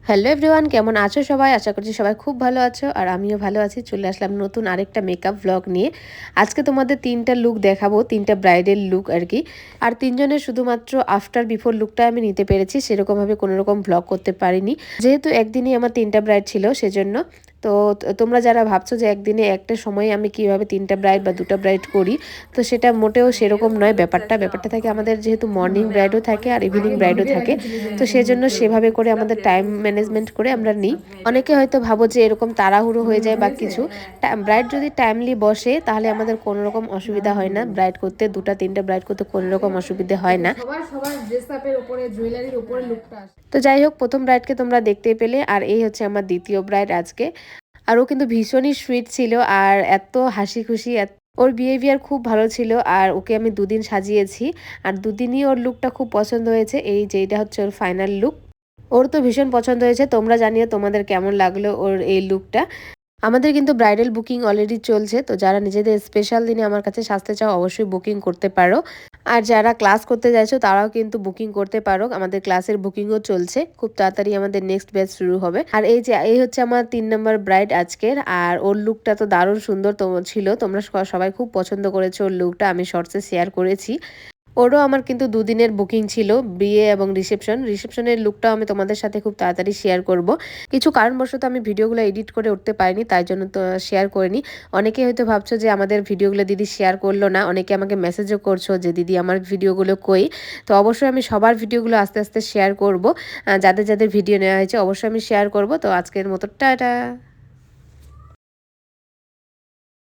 Hello everyone, কেমন আছো সবাই? আশা করছি সবাই খুব ভালো আছো আর আমিও ভালো আছি। চলে আসলাম নতুন আরেকটা মেকআপ ভ্লগ নিয়ে। আজকে তোমাদের ৩টা লুক দেখাবো, ৩টা ব্রাইডাল লুক আর কি। আর ৩জনের শুধুমাত্র আফটার বিফোর লুকটা আমি নিতে পেরেছি, সেরকমভাবে কোনো রকম ভ্লগ করতে পারিনি, যেহেতু একদিনই আমার ৩টা ব্রাইড ছিল সেজন্য। তো তোমরা যারা ভাবছো যে একদিনে একটা সময়ে আমি কিভাবে ৩টা ব্রাইড বা 2টা ব্রাইড করি, তো সেটা মোটেও সেরকম নয়। ব্যাপারটা থাকে আমাদের, যেহেতু মর্নিং ব্রাইডও থাকে আর ইভিনিং ব্রাইডও থাকে, তো সেজন্য সেভাবে করে আমাদের টাইম ম্যানেজমেন্ট করে আমরা নিই। অনেকে হয়তো ভাবো যে এরকম তাড়াহুড়ো হয়ে যায় বা কিছু। ব্রাইড যদি টাইমলি বসে তাহলে আমাদের কোনো রকম অসুবিধা হয় না, ব্রাইড করতে 2টা 3টা ব্রাইড করতে কোনো রকম অসুবিধা হয় না। সবার সবার ড্রেস আপের উপরে জুয়েলারির উপরে লুকটা আসে। তো যাই হোক, প্রথম ব্রাইডকে তোমরা দেখতেই পেলে, আর এই হচ্ছে আমার দ্বিতীয় ব্রাইড আজকে। আর ও কিন্তু ভীষণই সুইট ছিল আর এত হাসি খুশি, ওর বিহেভিয়ার খুব ভালো ছিল। আর ওকে আমি দুদিন সাজিয়েছি আর দুদিনই ওর লুকটা খুব পছন্দ হয়েছে। এই যে এটা হচ্ছে ওর ফাইনাল লুক, ওর তো ভীষণ পছন্দ হয়েছে। তোমরা জানিও তোমাদের কেমন লাগলো ওর এই লুকটা। আমাদের কিন্তু ব্রাইডাল বুকিং অলরেডি চলছে, তো যারা নিজেদের স্পেশাল দিনে আমার কাছে সাজতে চাও অবশ্যই বুকিং করতে পারো। আর যারা ক্লাস করতে চাইছো তারাও কিন্তু বুকিং করতে পারো, আমাদের ক্লাসের বুকিংও চলছে, খুব তাড়াতাড়ি আমাদের নেক্সট ব্যাচ শুরু হবে। আর এই হচ্ছে আমার 3 নম্বর ব্রাইড আজকের। আর ওর লুকটা তো দারুণ সুন্দর ছিল, তোমরা সবাই খুব পছন্দ করেছো ওর লুকটা, আমি শর্টসে শেয়ার করেছি। ওরও আমার কিন্তু দুদিনের বুকিং ছিল, বিয়ে এবং রিসেপশনের লুকটাও আমি তোমাদের সাথে খুব তাড়াতাড়ি শেয়ার করব। কিছু কারণবশত আমি ভিডিওগুলো এডিট করে উঠতে পারিনি, তাই জন্য তো শেয়ার করিনি। অনেকে হয়তো ভাবছো যে আমাদের ভিডিওগুলো দিদি শেয়ার করলো না, অনেকে আমাকে মেসেজও করছো যে দিদি আমার ভিডিওগুলো কই। তো অবশ্যই আমি সবার ভিডিওগুলো আস্তে আস্তে শেয়ার করব, যাদের যাদের ভিডিও নেওয়া হয়েছে অবশ্যই আমি শেয়ার করব। তো আজকের মতো টাটা।